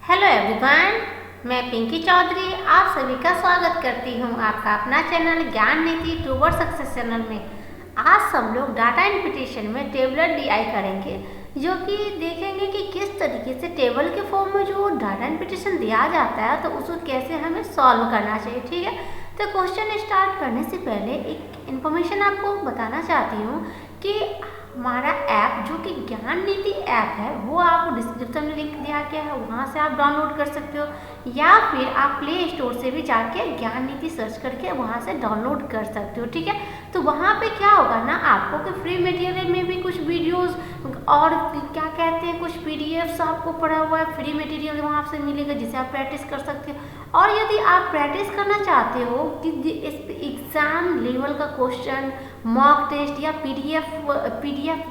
Hello everyone, मैं पिंकी चौधरी आप सभी का स्वागत करती हूँ आपका अपना चैनल ज्ञान नीति टूवर्ड सक्सेस चैनल में। आज सब लोग डाटा इंटरप्रिटेशन में टेबलर डीआई करेंगे, जो कि देखेंगे कि किस तरीके से टेबल के फॉर्म में जो डाटा इंटरप्रिटेशन दिया जाता है तो उसको कैसे हमें सॉल्व करना चाहिए। ठीक है, तो क्वेश्चन स्टार्ट करने से पहले एक इन्फॉर्मेशन आपको बताना चाहती हूँ कि हमारा ऐप जो कि ज्ञान नीति ऐप है वो आपको डिस्क्रिप्शन में लिंक दिया गया है, वहाँ से आप डाउनलोड कर सकते हो, या फिर आप प्ले स्टोर से भी जाके ज्ञान नीति सर्च करके वहाँ से डाउनलोड कर सकते हो। ठीक है, तो वहाँ पे क्या होगा ना, आपको कि फ्री मटेरियल में भी कुछ वीडियोस और क्या कहते हैं कुछ पीडीएफ्स आपको पड़ा हुआ है, फ्री मटेरियल वहाँ से मिलेगा जिसे आप प्रैक्टिस कर सकते हो। और यदि आप प्रैक्टिस करना चाहते हो कि इस एग्ज़ाम लेवल का क्वेश्चन, मॉक टेस्ट या पीडीएफ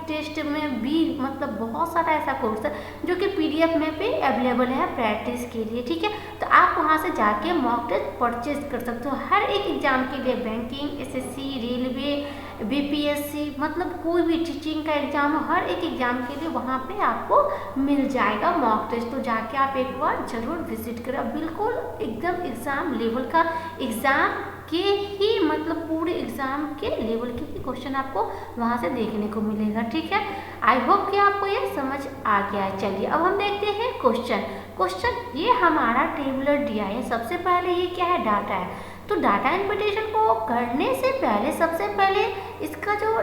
टेस्ट में भी मतलब बहुत सारा ऐसा कोर्स है जो कि पीडीएफ में भी अवेलेबल है प्रैक्टिस के लिए। ठीक है, तो आप वहाँ से जाके मॉक टेस्ट परचेज कर सकते हो हर एक एग्जाम के लिए, बैंकिंग, एसएससी, रेलवे, बीपीएससी, मतलब कोई भी टीचिंग का एग्जाम हो, हर एक एग्जाम के लिए वहाँ पे आपको मिल जाएगा मॉक टेस्ट। तो जाके आप एक बार जरूर विजिट करें, बिल्कुल एकदम एग्जाम लेवल का, एग्जाम के ही मतलब पूरे एग्जाम के लेवल के ही क्वेश्चन आपको वहाँ से देखने को मिलेगा। ठीक है, आई होप कि आपको ये समझ आ गया है। चलिए अब हम देखते हैं क्वेश्चन ये हमारा टेबलर डीआई है। सबसे पहले ये क्या है, डाटा है। तो डाटा इंटरप्रिटेशन को करने से पहले सबसे पहले इसका जो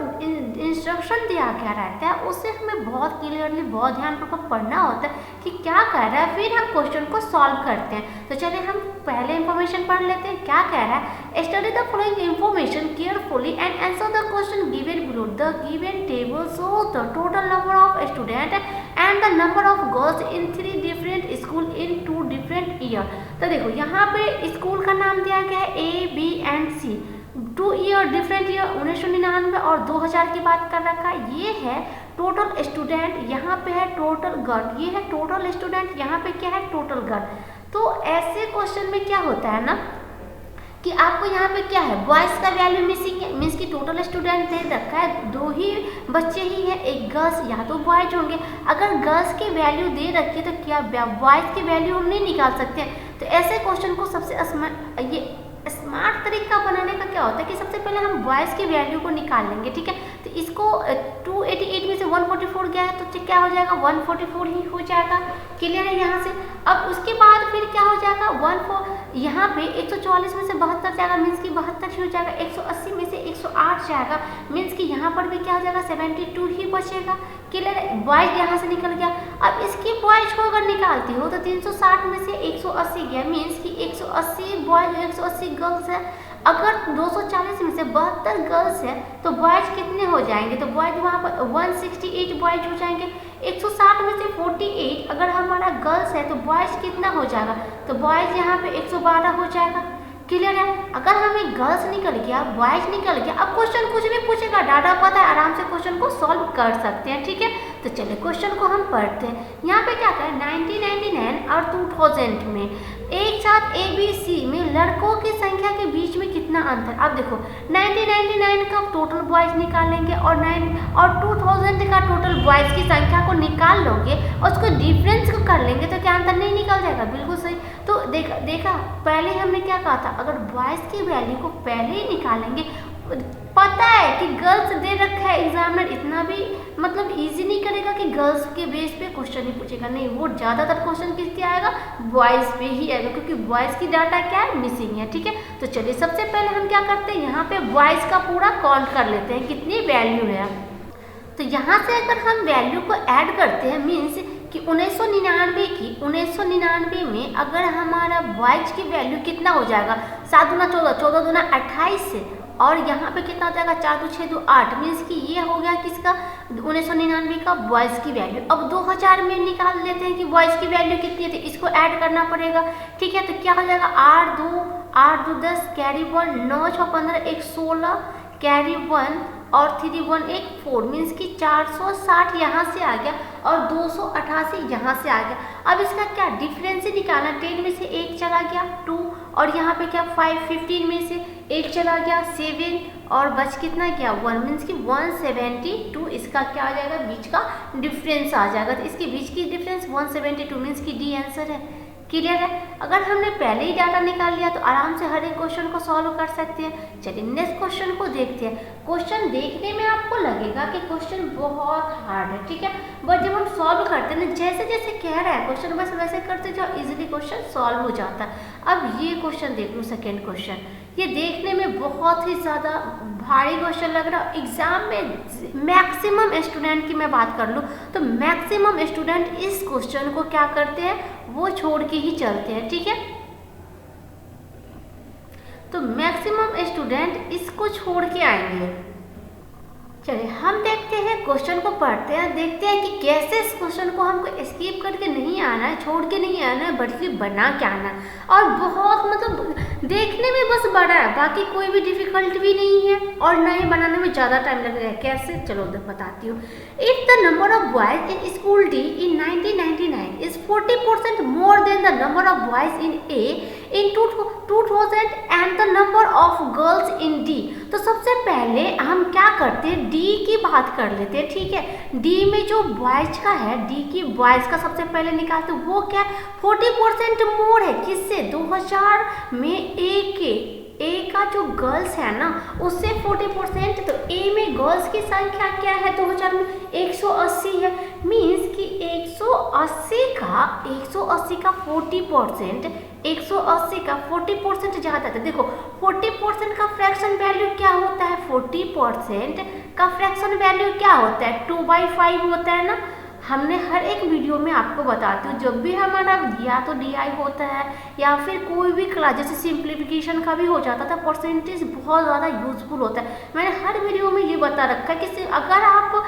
इंस्ट्रक्शन दिया गया रहता है उसे हमें बहुत क्लियरली, बहुत ध्यानपूर्वक पढ़ना होता है कि क्या कह रहा है, फिर हम क्वेश्चन को सॉल्व करते हैं। तो चलिए हम पहले इंफॉर्मेशन पढ़ लेते हैं। क्या कह रहा है, study the following information carefully and answer the question given below. The given table show the total number of student and the number of girls in 3 different school in 2 different year. तो देखो यहाँ पे school का नाम दिया गया है A, B and C. 2 year different year 1999 और 2000 की बात कर रखा है। ये है टोटल स्टूडेंट, यहाँ पे है टोटल गर्ल, ये है टोटल स्टूडेंट, यहाँ पे क्या है टोटल गर्ल। तो ऐसे क्वेश्चन में क्या होता है ना कि आपको यहाँ पे क्या है, बॉयज़ का वैल्यू मिसिंग है, मीन्स कि टोटल स्टूडेंट दे रखा है 2 ही बच्चे ही हैं, एक गर्ल्स या तो बॉयज होंगे। अगर गर्ल्स की वैल्यू दे रखी है तो क्या बॉयज़ की वैल्यू हम नहीं निकाल सकते हैं। तो ऐसे क्वेश्चन को सबसे स्मार्ट तरीका बनाने का क्या होता है कि सबसे पहले हम बॉयज़ की वैल्यू को निकाल लेंगे। ठीक है, तो इसको 288 में से 144 गया है तो क्या हो जाएगा, 144 ही हो जाएगा। क्लियर है यहाँ से। अब उसके बाद फिर क्या हो जाएगा, यहाँ पे 144 में से 72 जाएगा, मीन्स की 72 ही हो जाएगा। 180 में से 108 जाएगा, मीन्स कि यहाँ पर भी क्या हो जाएगा, 72 ही बचेगा। क्लियर है, बॉयज यहाँ से निकल गया। अब इसकी बॉयज को अगर निकालती हो तो 360 में से 180 गया, मीन्स कि 180 बॉयज 180 गर्ल्स है। अगर 240 में से 72 गर्ल्स है तो बॉयज कितने हो जाएंगे, तो बॉयज वहाँ पर 168 बॉयज हो जाएंगे। 160 में से 48 अगर हमारा गर्ल्स है तो बॉयज कितना हो जाएगा, तो बॉयज यहाँ पे 112 हो जाएगा। क्लियर है, अगर हमें गर्ल्स निकल गया, बॉयज निकल गया, अब क्वेश्चन कुछ भी पूछेगा, डाटा पता है, आराम से क्वेश्चन को सॉल्व कर सकते हैं। ठीक है, तो चलिए क्वेश्चन को हम पढ़ते हैं। यहाँ पे क्या करें, 1999 और 2000 में एक साथ ABC में लड़कों की संख्या के बीच में कितना अंतर। अब देखो 1999 का टोटल बॉयज निकालेंगे और 2000 का टोटल बॉयज की संख्या को निकाल लोगे और उसको डिफरेंस को कर लेंगे तो क्या अंतर नहीं निकल जाएगा। बिल्कुल सही। तो देखा पहले हमने क्या कहा था, अगर बॉयज की वैल्यू को पहले ही निकालेंगे, पता है कि गर्ल्स दे रखा है, एग्जामिनर इतना भी मतलब इजी नहीं करेगा कि गर्ल्स के बेस पे क्वेश्चन ही पूछेगा, नहीं, वो ज़्यादातर क्वेश्चन किसके आएगा, बॉयज़ पे ही आएगा, क्योंकि बॉयज़ की डाटा क्या है, मिसिंग है। ठीक है, तो चलिए सबसे पहले हम क्या करते हैं, यहाँ पे बॉयज़ का पूरा काउंट कर लेते हैं कितनी वैल्यू है। तो यहाँ से अगर हम वैल्यू को ऐड करते हैं, मीन्स कि 1999 में अगर हमारा बॉयज की वैल्यू कितना हो जाएगा, 7 दूना 14, 14 दूना 28 से, और यहाँ पे कितना हो जाएगा, 4 2 6 2 8, मीन्स कि ये हो गया किसका, 1999 का बॉयज़ की वैल्यू। अब 2000 में निकाल लेते हैं कि बॉयज़ की वैल्यू कितनी है, तो इसको ऐड करना पड़ेगा। ठीक है, तो क्या हो जाएगा, 8 2 10 कैरी 1, 9 6 15 1 16 कैरी 1 और 3 1 1 4, मीन्स कि 460 यहाँ से आ गया और 288 यहाँ से आ गया। अब इसका क्या डिफरेंस ही निकालना, 10 में से 1 चला गया 2, और यहाँ पे क्या 5, 15 में से 1 चला गया 7, और बच कितना गया 1, मीन्स कि 172 इसका क्या आ जाएगा, बीच का डिफरेंस आ जाएगा। तो इसके बीच की डिफरेंस 172 मीन्स की डी आंसर है। क्लियर है। अगर हमने पहले ही डाटा निकाल लिया तो आराम से हर एक क्वेश्चन को सॉल्व कर सकते हैं। चलिए नेक्स्ट क्वेश्चन को देखते हैं। क्वेश्चन देखने में आपको लगेगा कि क्वेश्चन बहुत हार्ड है, ठीक है, बट जब हम सॉल्व करते हैं ना, जैसे जैसे कह रहा है क्वेश्चन बस वैसे करते जाओ, इजीली क्वेश्चन सॉल्व हो जाता है। अब ये क्वेश्चन देख लो, सेकेंड क्वेश्चन, ये देखने में बहुत ही ज़्यादा भारी क्वेश्चन लग रहा है। एग्जाम में मैक्सिमम स्टूडेंट की मैं बात कर लूँ तो मैक्सिमम स्टूडेंट इस क्वेश्चन को क्या करते हैं, वो छोड़ के ही चलते हैं, ठीक है। तो मैक्सिमम स्टूडेंट इसको छोड़ के आएंगे। चलिए हम देखते हैं, क्वेश्चन को पढ़ते हैं, देखते हैं कि कैसे इस क्वेश्चन को हमको स्किप करके नहीं आना है, छोड़ के नहीं आना है, बल्कि बना के आना है। और बहुत मतलब देखने में बस बड़ा है, बाकी कोई भी डिफिकल्ट भी नहीं है और ना ही बनाने में ज़्यादा टाइम लगेगा। कैसे, चलो बताती हूँ। If the number of boys in school D in 1999 is 40% more than the number of boys in A in 2000 and the number of girls in D. तो सबसे पहले हम क्या करते हैं, डी की बात कर लेते हैं, ठीक है। डी में जो बॉयज का है, डी की बॉयज का सबसे पहले निकालते हैं, वो क्या 40% मोर है, किससे, 2000 में ए का जो गर्ल्स है ना उससे 40%। तो ए में गर्ल्स की संख्या क्या है 2000 में 180 है, मीन्स कि 180 का 40%, 180 का 40% ज़्यादा था। देखो 40% का फ्रैक्शन वैल्यू क्या होता है, 40% का फ्रैक्शन वैल्यू क्या होता है, 2/5 होता है ना। हमने हर एक वीडियो में आपको बताती हूँ, जब भी हमारा या तो DI होता है या फिर कोई भी क्लास जैसे सिंप्लीफिकेशन का भी हो जाता था, परसेंटेज बहुत ज़्यादा यूजफुल होता है। मैंने हर वीडियो में ये बता रखा है कि अगर आप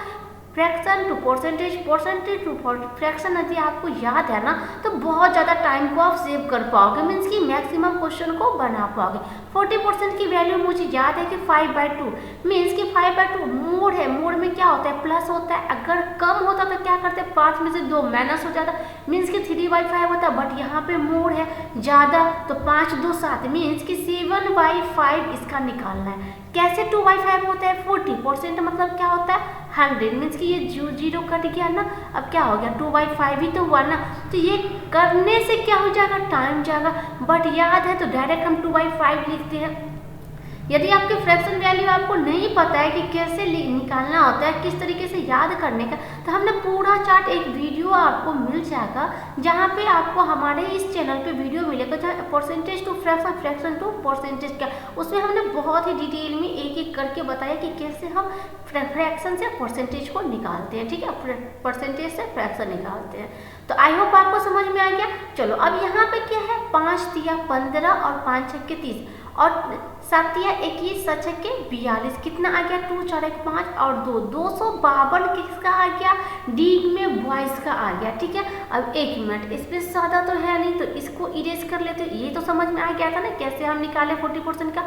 fraction to percentage, percentage to fraction यदि आपको याद है ना तो बहुत ज़्यादा टाइम को आप सेव कर पाओगे, मीन्स कि मैक्सिमम क्वेश्चन को बना पाओगे। 40% की वैल्यू मुझे याद है कि 5/2, मीन्स कि 5/2 मोड है, मोड में क्या होता है, प्लस होता है। अगर कम होता तो क्या करते हैं, 5 में से 2 माइनस हो जाता, मीन्स कि 3/5 होता है, बट यहाँ पे मोड है ज़्यादा तो 5 2 7, मीन्स कि 7/5 इसका निकालना है। कैसे 2/5 होता है, 40% मतलब क्या होता है 100, मीन्स कि ये 0 कट गया ना, अब क्या हो गया 2/5 ही तो हुआ ना। तो ये करने से क्या हो जाएगा, टाइम जाएगा, बट याद है तो डायरेक्ट हम 2/5 लिखते हैं। यदि आपके फ्रैक्शन वैल्यू आपको नहीं पता है कि कैसे निकालना होता है, किस तरीके से याद करने का, तो हमने पूरा चार्ट एक वीडियो आपको मिल जाएगा जहाँ पे आपको हमारे इस चैनल पे वीडियो मिलेगा, जहाँ percentage to fraction, fraction to percentage क्या, उसमें हमने बहुत ही डिटेल में एक एक करके बताया कि कैसे हम फ्रैक्शन से परसेंटेज को निकालते हैं, ठीक है, परसेंटेज से फ्रैक्शन निकालते हैं। तो आई होप आपको समझ में आ गया। चलो अब यहाँ पे क्या है, 5 तिया 15 और 5 छक्के 30 और 7 तिया 21 7 छक्के 42, कितना आ गया 2 4 1 5 और 2 252 किसका आ गया, डी में बॉयज का आ गया, ठीक है। अब 1 मिनट, इसमें ज़्यादा तो है नहीं तो इसको इरेज कर लेते, ये तो समझ में आ गया था ना कैसे हम निकाले 40% का।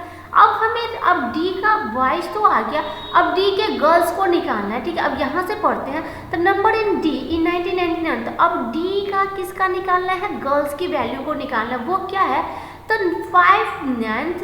अब डी का बॉयज तो आ गया, अब डी के गर्ल्स को निकालना है, ठीक है। अब यहाँ से पढ़ते हैं तो नंबर इन डी इन 1999, तो अब डी का किसका निकालना है, गर्ल्स की वैल्यू को निकालना है, वो क्या है तो 5/9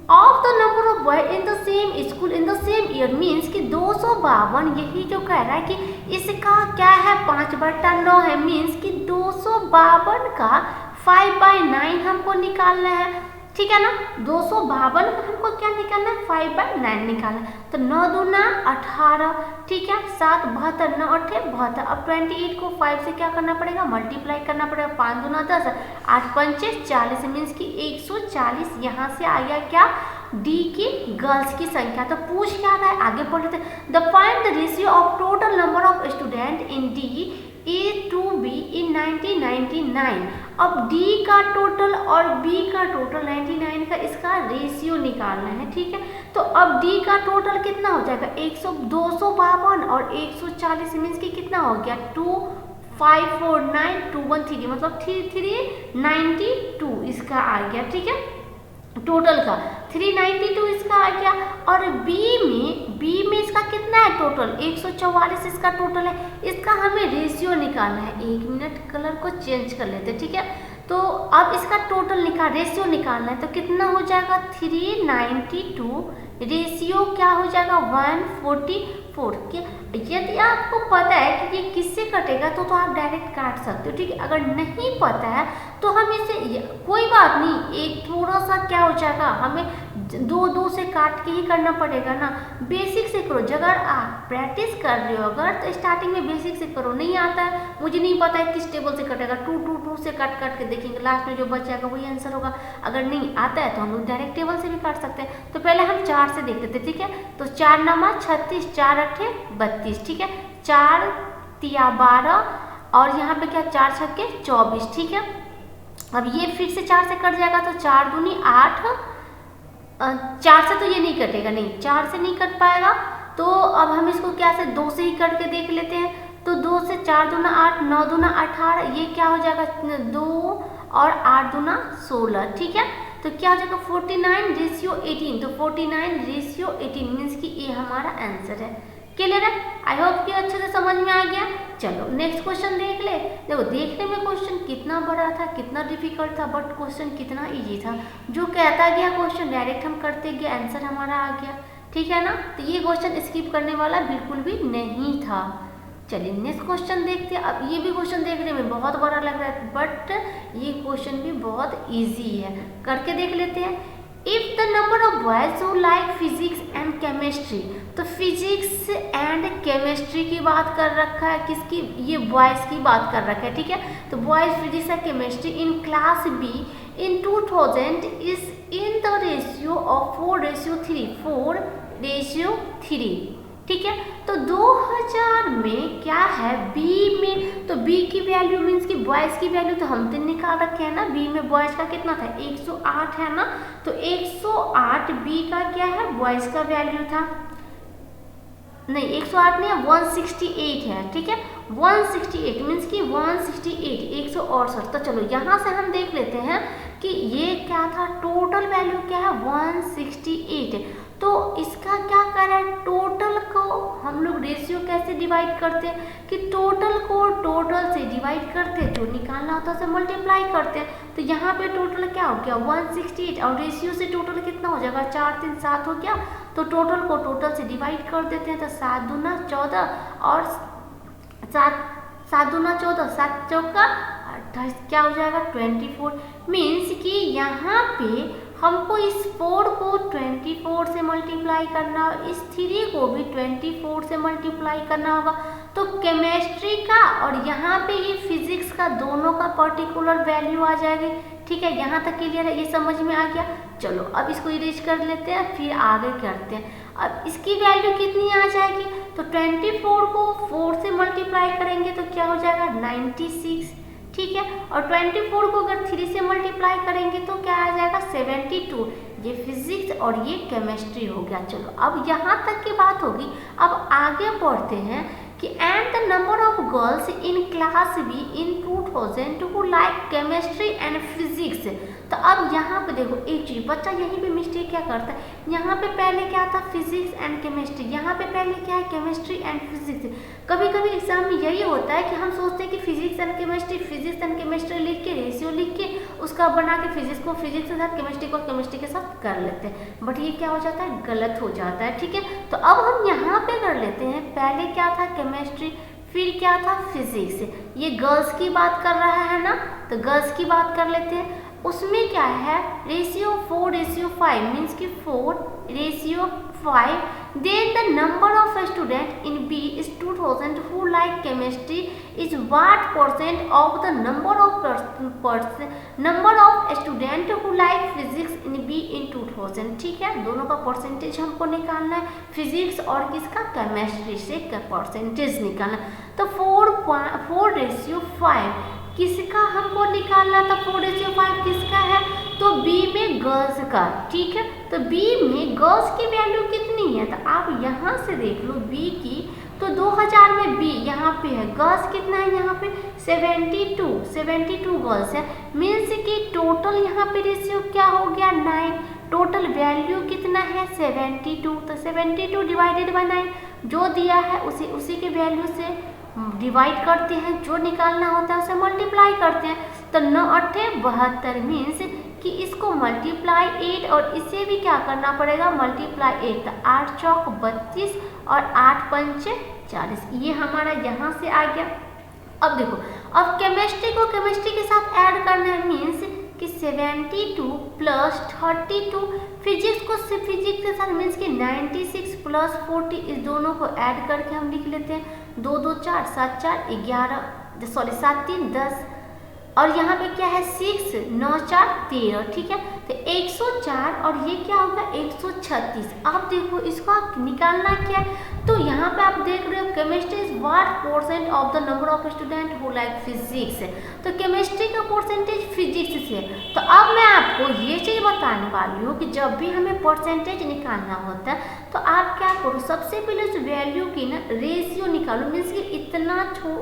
of the number of boy in the same school in the same year, means कि 252, यही जो कह रहा है कि इसका क्या है 5/9 है, मीन्स कि 252 का 5/9 हमको निकालना है, ठीक है ना। 252 का हमको क्या निकालना है 5/9 निकालना है। तो 9 दूना 18, ठीक है, 7 72 9 8 72। अब 28 को 5 से क्या करना पड़ेगा, मल्टीप्लाई करना पड़ेगा, 5 दूना 10 8 पंचे 40, मीन्स कि 140 यहाँ से आ गया क्या डी की गर्ल्स की संख्या। तो पूछ क्या रहा है, आगे पढ़ लेते हैं। The find the ratio of total number of student in D A to B in 1999। अब डी का टोटल और बी का टोटल 99 का इसका रेशियो निकालना है, ठीक है। तो अब डी का टोटल कितना हो जाएगा 252 और 140, मीन्स कि कितना हो गया 2549 213, मतलब 392 इसका आ गया, ठीक है। टोटल का 392 इसका आ गया। और बी में इसका कितना है टोटल 144 इसका टोटल है, इसका हमें रेशियो निकालना है। 1 मिनट कलर को चेंज कर लेते हैं, ठीक है। तो अब इसका टोटल रेशियो निकालना है, तो कितना हो जाएगा 392 रेशियो क्या हो जाएगा 144 4 के। यदि आपको पता है कि ये किससे कटेगा तो आप डायरेक्ट काट सकते हो, ठीक है। अगर नहीं पता है तो हम इसे कोई बात नहीं, एक थोड़ा सा क्या हो जाएगा, हमें 2 से काट के ही करना पड़ेगा ना। बेसिक से करो, अगर आप प्रैक्टिस कर रहे हो अगर तो स्टार्टिंग में बेसिक से करो। नहीं आता है, मुझे नहीं पता है किस टेबल से कटेगा, 2 से काट के देखेंगे, लास्ट में जो बच जाएगा वही आंसर होगा। अगर नहीं आता है तो हम लोग डायरेक्ट टेबल से भी काट सकते हैं। तो पहले हम 4 से देख लेते, ठीक है। तो 4 नमा 36, 4 अट्ठे 32, ठीक है। 4 तिया 12 और यहाँ पे क्या 4 छक्के 24, ठीक है। अब ये फिर से 4 से कट जाएगा तो 4 दूनी 8, 4 से तो ये नहीं कटेगा, नहीं 4 से नहीं कट पाएगा। तो अब हम इसको क्या से 2 से ही कट के देख लेते हैं। तो 2 से 4 दूना 8, 9 दूना 18, ये क्या हो जाएगा 2 और 8 दूना 16, ठीक है। तो क्या हो जाएगा 49:18, तो 49:18 मीन्स कि ये हमारा आंसर है। क्लियर है? आई होप कि अच्छे से समझ में आ गया। चलो नेक्स्ट क्वेश्चन देख ले। देखो देखने में क्वेश्चन कितना बड़ा था, कितना डिफिकल्ट था, बट क्वेश्चन कितना इजी था। जो कहता गया क्वेश्चन डायरेक्ट हम करते गए, आंसर हमारा आ गया, ठीक है ना। तो ये क्वेश्चन स्किप करने वाला बिल्कुल भी नहीं था। चलिए नेक्स्ट क्वेश्चन देखते हैं। अब ये भी क्वेश्चन देखने में बहुत बड़ा लग रहा है बट ये क्वेश्चन भी बहुत इजी है, करके देख लेते हैं। If the number of boys who like physics and chemistry, तो फिजिक्स एंड केमिस्ट्री की बात कर रखा है, किसकी, ये बॉयज की बात कर रखा है, ठीक है। तो boys physics and chemistry in class B in 2000 is in the ratio of 4:3, 4:3, ठीक है। तो 2000 में क्या है बी में, तो बी की वैल्यू मीन्स कि बॉयज की वैल्यू तो हम तो निकाल रखे हैं ना। बी में बॉयज का कितना था 108 है ना, तो 108 बी का क्या है बॉयज का वैल्यू था, नहीं 108 नहीं है 168 है, ठीक है। 168 मीन्स कि 168 168। तो चलो यहाँ से हम देख लेते हैं कि ये क्या था, टोटल वैल्यू क्या है 168। तो इसका क्या करें, टोटल को हम लोग रेशियो कैसे डिवाइड करते हैं कि टोटल को टोटल से डिवाइड करते हैं, जो निकालना होता है उसे मल्टीप्लाई करते हैं। तो यहाँ पे टोटल क्या हो गया 168 और रेशियो से टोटल कितना हो जाएगा 4 3 7 हो गया। तो टोटल को टोटल से डिवाइड कर देते हैं, तो 7 दूना 14 और 7 दूना 14, 7 चौका 28, क्या हो जाएगा 24। मीन्स कि यहाँ पे हमको इस 4 को 24 से मल्टीप्लाई करना और इस 3 को भी 24 से मल्टीप्लाई करना होगा। तो केमिस्ट्री का और यहाँ पे ये फिजिक्स का दोनों का पर्टिकुलर वैल्यू आ जाएगी, ठीक है। यहाँ तक क्लियर है, ये समझ में आ गया। चलो अब इसको इरेज कर लेते हैं, फिर आगे करते हैं। अब इसकी वैल्यू कितनी आ जाएगी, तो 24 को 4 से मल्टीप्लाई करेंगे तो क्या हो जाएगा 96, ठीक है। और 24 को अगर 3 से मल्टीप्लाई करेंगे तो क्या आ जाएगा 72। ये फिजिक्स और ये केमिस्ट्री हो गया। चलो अब यहाँ तक की बात होगी। अब आगे बढ़ते हैं कि and the number of girls in class B in 2000 who like chemistry and physics. तो अब यहाँ पे देखो एक चीज, बच्चा यहीं पे मिस्टेक क्या करता है, यहाँ पे पहले क्या था फिजिक्स एंड केमिस्ट्री, यहाँ पे पहले क्या है केमिस्ट्री एंड फिजिक्स। कभी कभी एग्जाम में यही होता है कि हम सोचते हैं कि फिजिक्स एंड केमिस्ट्री लिख के रेशियो लिख के उसका बना के फिजिक्स को फिजिक्स के साथ केमिस्ट्री को केमिस्ट्री के साथ कर लेते हैं, बट ये क्या हो जाता है गलत हो जाता है, ठीक है। तो अब हम यहाँ पे कर लेते हैं, पहले क्या था केमिस्ट्री, फिर क्या था फिजिक्स। ये गर्ल्स की बात कर रहा है ना, तो गर्ल्स की बात कर लेते हैं। उसमें क्या है रेशियो 4:5 मीन्स कि 4:5। Then the number of student in B is 2000 who like chemistry is what percent of the number of student who like physics in B in 2000, ठीक है। दोनों का परसेंटेज हमको निकालना है, फिजिक्स और किसका केमिस्ट्री से परसेंटेज निकालना है। तो 4:5 किसका हमको निकालना था, 4:5 किसका है, तो बी में गर्ल्स का, ठीक है। तो बी में गर्ल्स की वैल्यू कितनी है, तो आप यहाँ से देख लो बी की, तो 2000 में बी यहाँ पे है, गर्ल्स कितना है यहाँ पे 72 गर्ल्स है। मीन्स कि टोटल यहाँ पे रेशियो क्या हो गया 9, टोटल वैल्यू कितना है 72। तो 72 डिवाइडेड बाय 9 जो दिया है उसी के वैल्यू से डिवाइड करते हैं, जो निकालना होता है उसे मल्टीप्लाई करते हैं। तो 9 8 72 मीन्स कि इसको मल्टीप्लाई 8 और इसे भी क्या करना पड़ेगा, मल्टीप्लाई 8। तो 8 चौक 32 और 8 पंचे 40, ये हमारा यहाँ से आ गया। अब देखो, अब केमिस्ट्री को केमिस्ट्री के साथ ऐड करना है, मीन्स कि 72 प्लस 32, फिजिक्स को फिजिक्स के साथ मीन्स कि 96 प्लस 40, इस दोनों को ऐड करके हम लिख लेते हैं 2 2 4 7 4 11, सॉरी 7 3 10, और यहाँ पे क्या है 6 9 4 13, ठीक है। तो 104 और ये क्या होगा 136। अब देखो इसको आप निकालना क्या है, तो यहाँ पे आप देख रहे हो chemistry is what percent of the number of student who like physics, तो केमिस्ट्री का परसेंटेज फिजिक्स से। तो अब मैं आपको ये चीज़ बताने वाली हूँ कि जब भी हमें परसेंटेज निकालना होता है तो आप क्या करो, सबसे पहले उस वैल्यू की ना रेशियो निकालो, मीन्स कि इतना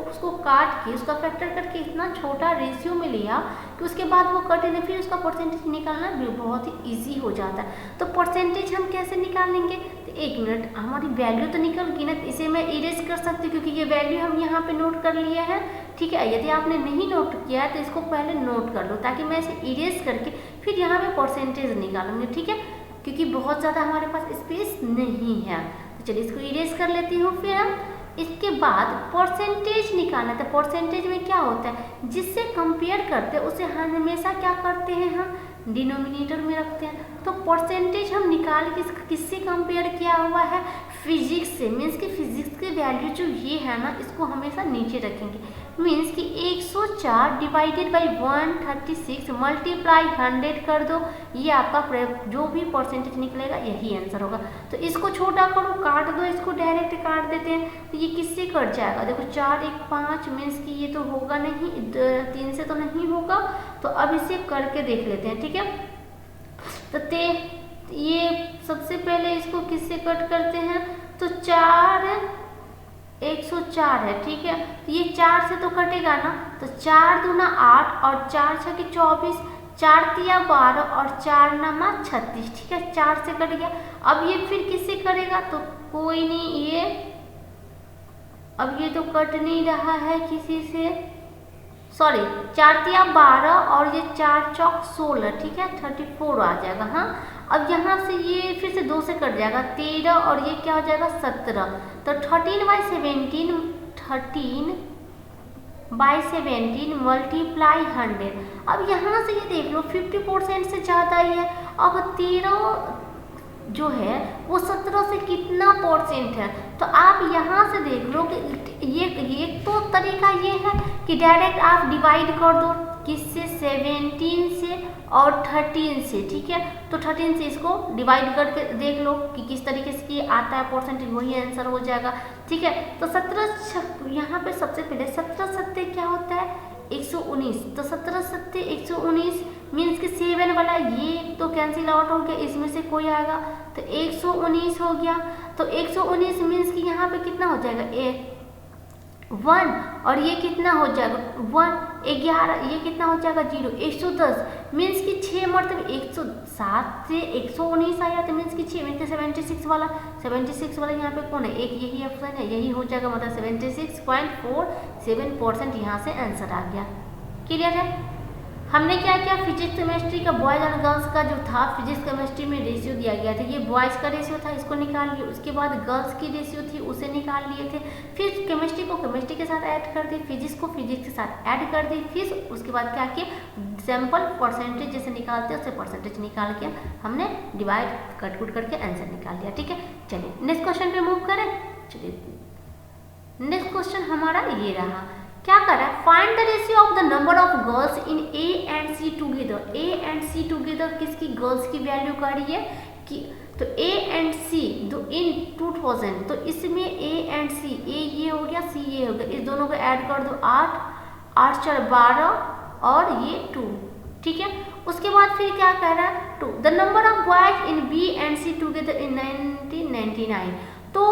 उसको काट के उसका फैक्टर करके इतना छोटा रेशियो में लिया कि उसके बाद वो कटे नहीं, फिर उसका परसेंटेज निकालना भी बहुत ही ईजी हो जाता है। तो परसेंटेज हम कैसे निकालेंगे, तो 1 मिनट, हमारी वैल्यू तो निकल गई ना, तो इसे मैं इरेज कर सकती हूँ क्योंकि ये वैल्यू हम यहाँ पे नोट कर लिया है, ठीक है। यदि आपने नहीं नोट किया है तो इसको पहले नोट कर लो, ताकि मैं इसे इरेज करके फिर यहाँ पे परसेंटेज निकालूंगी, ठीक है, क्योंकि बहुत ज़्यादा हमारे पास स्पेस नहीं है। तो चलिए इसको इरेज कर लेती हूँ। फिर हम इसके बाद परसेंटेज निकालना, तो परसेंटेज में क्या होता है, जिससे कंपेयर करते हैं उसे हमेशा क्या करते हैं, हम डिनोमिनेटर में रखते हैं। तो परसेंटेज हम निकाल के किससे कंपेयर किया हुआ है, फिजिक्स से, मीन्स कि फिजिक्स की वैल्यू जो ये है ना, इसको हमेशा नीचे रखेंगे, मीन्स कि 104 डिवाइडेड बाई 136 मल्टीप्लाई 100 कर दो, ये आपका जो भी परसेंटेज निकलेगा यही आंसर होगा। तो इसको छोटा करो, काट दो, इसको डायरेक्ट काट देते हैं, तो ये किससे कट जाएगा, देखो 4 1 5, मीन्स कि ये तो होगा नहीं, 3 से तो नहीं होगा, तो अब इसे करके देख लेते हैं, ठीक है। तो ये सबसे पहले इसको किससे कट करते हैं, तो 4 104 है, ठीक है। तो ये 4 से तो कटेगा ना, तो 4 दूना 8 और 4 छके 24, 4 तिया 12 और 4 नमा 36, ठीक है, 4 से कट गया। अब ये फिर किससे करेगा, तो कोई नहीं, ये अब ये तो कट नहीं रहा है किसी से, सॉरी 4 तिया 12 और ये 4 चौक 16, ठीक है, 34 आ जाएगा। हाँ, अब यहाँ से ये फिर से 2 से कट जाएगा 13 और ये क्या हो जाएगा 17, तो 13/17 मल्टीप्लाई 100। अब यहाँ से ये देख लो 50% से ज़्यादा ही है। अब 13 जो है वो 17 से कितना परसेंट है, तो आप यहाँ से देख लो कि ये तो तरीका ये है कि डायरेक्ट आप डिवाइड कर दो, किससे, 17 से और 13 से, ठीक है। तो 13 से इसको डिवाइड करके देख लो कि किस तरीके से ये आता है परसेंटेज, वही आंसर हो जाएगा, ठीक है। तो 17 यहाँ पे सबसे पहले 17 सत्ते क्या होता है 119, तो 17 सत्ते 119 मीन्स कि 7 वाला ये तो कैंसिल आउट हो गया, इसमें से कोई आएगा, तो 119 हो गया। तो 119 मीन्स कि यहाँ पे कितना हो जाएगा 1, और ये कितना हो जाएगा 1 11, ये कितना हो जाएगा 0, 110 मीन्स कि 6 मतलब 107 से 119 आया, तो मीन्स कि 6 मीन्स कि 76 वाला यहाँ पे कौन है, एक यही ऑप्शन है, यही हो जाएगा, मतलब 76.47% यहाँ से आंसर आ गया। क्लियर है। हमने क्या किया, फिजिक्स केमिस्ट्री का बॉयज़ एंड गर्ल्स का जो था फिजिक्स केमिस्ट्री में रेशियो दिया गया था, ये बॉयज़ का रेशियो था, इसको निकाल लिए। उसके बाद गर्ल्स की रेशियो थी, उसे निकाल लिए थे। फिर केमिस्ट्री को केमिस्ट्री के साथ ऐड कर दी, फिजिक्स को फिजिक्स के साथ ऐड कर दी। फिर उसके बाद क्या किया, सैम्पल परसेंटेज जैसे निकालते हैं उससे परसेंटेज निकाल के हमने डिवाइड कट करके आंसर निकाल लिया, ठीक है। चलिए नेक्स्ट क्वेश्चन पे मूव करें। चलिए नेक्स्ट क्वेश्चन हमारा ये रहा, क्या कर रहा है, find the ratio of the number of girls in A and C together. A and C together किसकी, गर्ल्स की वैल्यू का रही है कि, तो ए एंड सी इन 2000, तो इसमें ए एंड सी, ए ये हो गया सी ये हो गया, इस दोनों को ऐड कर दो 8 8 4 12 और ये 2, ठीक है। उसके बाद फिर क्या कह रहा है, 2 the number of boys in B and C together in 1999। तो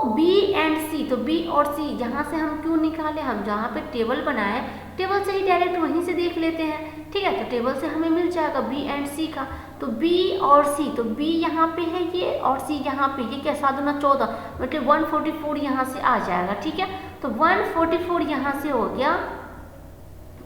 बी एंड सी, तो बी और सी जहाँ से हम क्यों निकाले, हम जहाँ पे टेबल बनाए टेबल से ही डायरेक्ट वहीं से देख लेते हैं, ठीक है। तो टेबल से हमें मिल जाएगा बी एंड सी का, तो बी और सी, तो बी यहाँ पे है ये और सी यहाँ पे, ये क्या 7 दूना 14 मतलब 144 यहाँ से आ जाएगा, ठीक है। तो 144 यहाँ से हो गया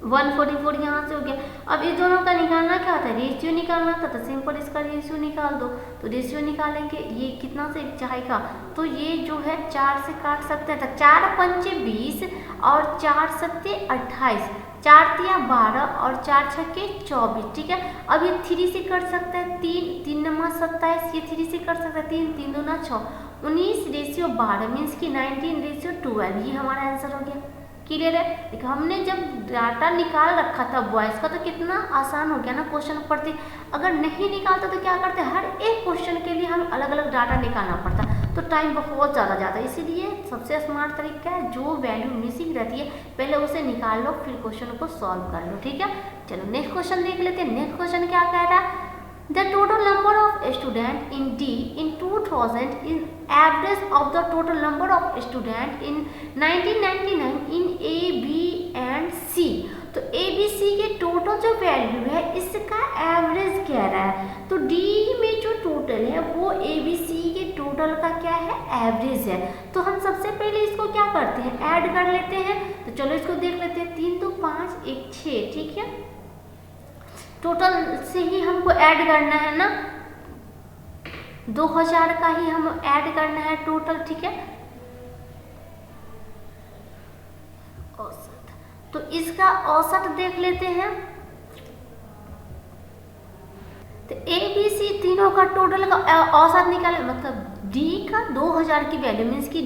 144 यहाँ से हो गया। अब इस दोनों का निकालना क्या होता है, रेशियो निकालना था, तो सिंपल इसका रेशियो निकाल दो। तो रेशियो निकालेंगे, ये कितना से जाएगा, तो ये जो है 4 से काट सकते हैं, तो 4 पंचे 20 और 4 सत्ते 28, 4 तिया 12 और 4 छक्के 24। ठीक है, अब ये 3 से कट सकता है, 3 नमा 27, ये 3 से कट सकता है, 3 दूना 6, 19 रेशियो 12 मीन्स की 19 रेशियो 12, ये हमारा आंसर हो गया। क्लियर है। देखो हमने जब डाटा निकाल रखा था बॉयज़ का, तो कितना आसान हो गया ना क्वेश्चन पढ़ते। अगर नहीं निकालता तो क्या करते, हर एक क्वेश्चन के लिए हमें अलग अलग डाटा निकालना पड़ता, तो टाइम बहुत ज़्यादा जाता है। इसीलिए सबसे स्मार्ट तरीका है, जो वैल्यू मिसिंग रहती है पहले उसे निकाल लो, फिर क्वेश्चन को सॉल्व कर लो। ठीक है, चलो नेक्स्ट क्वेश्चन देख लेते हैं। नेक्स्ट क्वेश्चन क्या कह रहा है, the total number of students in D in 2000 is average of the total number of students in 1999 in A, B and C। तो A, B, C के टोटल जो वैल्यू है इसका एवरेज कह रहा है। तो D में जो टोटल है वो A, B, C के टोटल का क्या है, एवरेज है। तो हम सबसे पहले इसको क्या करते हैं, ऐड कर लेते हैं। तो चलो इसको देख लेते हैं, 3 तो 5 1 6। ठीक है, टोटल से ही हमको ऐड करना है ना, 2000 का ही हम ऐड करना है टोटल। ठीक है, औसत, तो इसका औसत देख लेते हैं। तो ए बी सी तीनों का टोटल का औसत निकाले, मतलब डी का 2000 की वैल्यू मीन्स कि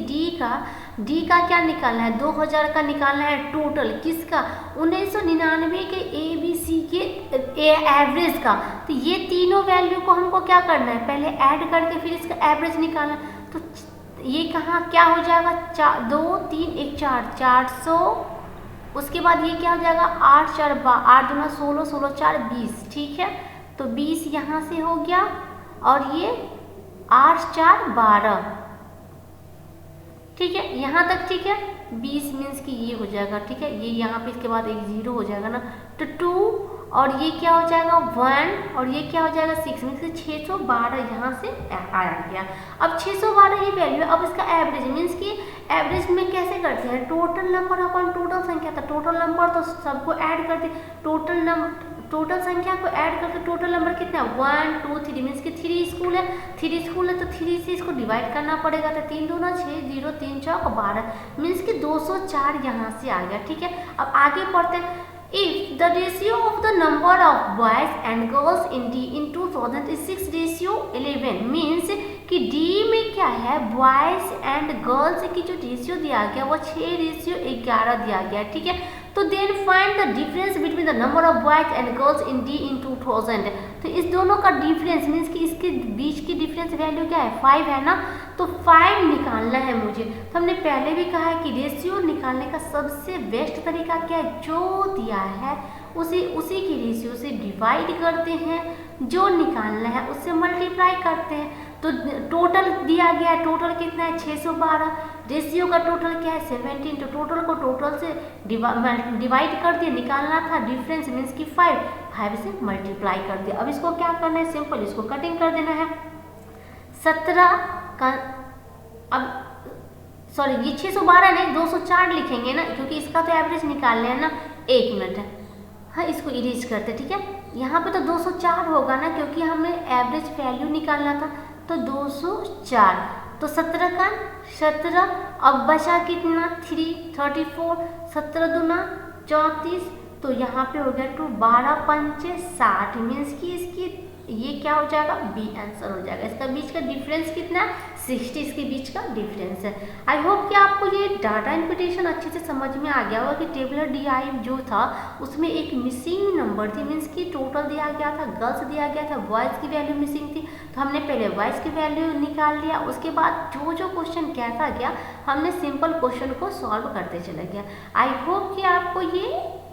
डी का क्या निकालना है, 2000 का निकालना है टोटल, किसका, 1999 के ए बी सी के एवरेज का। तो ये तीनों वैल्यू को हमको क्या करना है, पहले ऐड करके फिर इसका एवरेज निकालना। तो ये कहाँ क्या हो जाएगा, 2 3 1 4 400, उसके बाद ये क्या हो जाएगा 8 4 8 दूना 16 16 4 20। ठीक है, तो 20 यहाँ से हो गया, और ये 8 4 12। ठीक है, यहाँ तक ठीक है, 20 मीन्स कि ये हो जाएगा। ठीक है, ये यहाँ पे इसके बाद एक 0 हो जाएगा ना, तो 2, और ये क्या हो जाएगा 1, और ये क्या हो जाएगा 6 मीन्स कि 612 यहाँ से आया गया। अब 612 ये वैल्यू है। अब इसका एवरेज मीन्स कि एवरेज में कैसे करते हैं, टोटल नंबर अपन टोटल संख्या, था टोटल नंबर तो सबको ऐड करते, टोटल संख्या को ऐड करके टोटल नंबर कितना है 1 2 3 मीन्स कि 3 स्कूल है, 3 स्कूल है तो 3 से इसको डिवाइड करना पड़ेगा। तो 3 दूना 6 0 3 चौक 12 मीन्स कि 204 यहाँ से आ गया। ठीक है, अब आगे पढ़ते हैं। If the ratio of the number of boys and girls in D in 2000 is 6:11 means कि डी में क्या है, बॉयज एंड गर्ल्स की जो रेशियो दिया गया वो 6:11 दिया गया। ठीक है, तो then find the difference between the number of boys and girls in D in 2000। तो इस दोनों का डिफरेंस मीन्स कि इसके बीच की डिफरेंस वैल्यू क्या है 5 है ना, तो 5 निकालना है मुझे। तो हमने पहले भी कहा है कि रेशियो निकालने का सबसे बेस्ट तरीका क्या है, जो दिया है उसी की रेशियो से डिवाइड करते हैं, जो निकालना है उससे मल्टीप्लाई करते हैं। तो टोटल दिया गया है, टोटल कितना है 612, रेशियो का टोटल क्या है 17, तो टोटल को टोटल से डिवाइड कर दिया, निकालना था डिफरेंस मीन्स कि 5 से मल्टीप्लाई कर दिया। अब इसको क्या करना है, सिंपल इसको कटिंग कर देना है। 17 का अब सॉरी ये 612 नहीं 204 लिखेंगे ना, क्योंकि इसका तो एवरेज निकालना है ना। 1 मिनट है, हाँ इसको इरेज करते। ठीक है, यहाँ पे तो 204 होगा ना, क्योंकि हमें एवरेज वैल्यू निकालना था, तो 204। तो 17 का 17, अब बचा कितना 3 34, 17 दूना 34, तो यहाँ पे हो गया 2 12 पंचे 60 मीन्स कि इसकी ये क्या हो जाएगा, बी आंसर हो जाएगा। इसका बीच का डिफरेंस कितना 60, इसके बीच का डिफरेंस है। आई होप कि आपको ये डाटा इंप्यूटेशन अच्छे से समझ में आ गया होगा कि टेबुलर DI जो था उसमें एक मिसिंग नंबर थी, मीन्स कि टोटल दिया गया था, गर्ल्स दिया गया था, बॉयज़ की वैल्यू मिसिंग थी। तो हमने पहले बॉयज़ की वैल्यू निकाल लिया, उसके बाद जो क्वेश्चन कैसा गया हमने सिंपल क्वेश्चन को सॉल्व करते चले गया। आई होप कि आपको ये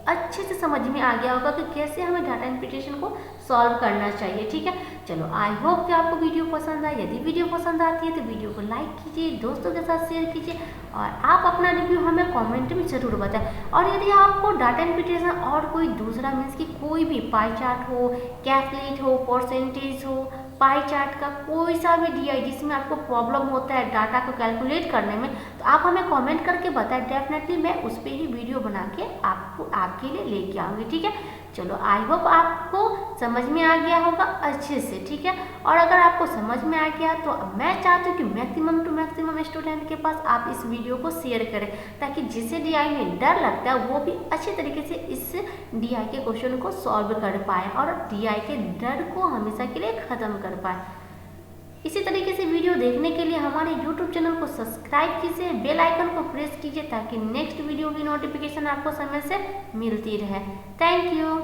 अच्छे से समझ में आ गया होगा कि कैसे हमें डाटा इंप्यूटेशन को सॉल्व करना चाहिए। ठीक है, चलो आई होप कि आपको वीडियो पसंद आए। यदि वीडियो पसंद आती है तो वीडियो को लाइक कीजिए, दोस्तों के साथ शेयर कीजिए, और आप अपना रिव्यू हमें कमेंट में ज़रूर बताएं। और यदि आपको डाटा इंप्यूटेशन और कोई दूसरा मीन्स कि कोई भी पाई चार्ट हो, कैलकुलेट हो, परसेंटेज हो, पाई चार्ट का, कोई सा भी DI जिसमें आपको प्रॉब्लम होता है डाटा को कैलकुलेट करने में, तो आप हमें कमेंट करके बताएं। डेफिनेटली मैं उस पर ही वीडियो बना के आपके लिए लेके आऊँगी। ठीक है, चलो आई होप आपको समझ में आ गया होगा अच्छे से। ठीक है, और अगर आपको समझ में आ गया तो मैं चाहती हूँ कि मैक्सिमम टू मैक्सिमम स्टूडेंट के पास आप इस वीडियो को शेयर करें, ताकि जिसे DI में डर लगता है वो भी अच्छे तरीके से इस DI के क्वेश्चन को सॉल्व कर पाए और DI के डर को हमेशा के लिए ख़त्म कर पाए। इसी तरीके से वीडियो देखने के लिए हमारे YouTube चैनल को सब्सक्राइब कीजिए, बेल आइकन को प्रेस कीजिए, ताकि नेक्स्ट वीडियो की नोटिफिकेशन आपको समय से मिलती रहे। Thank you.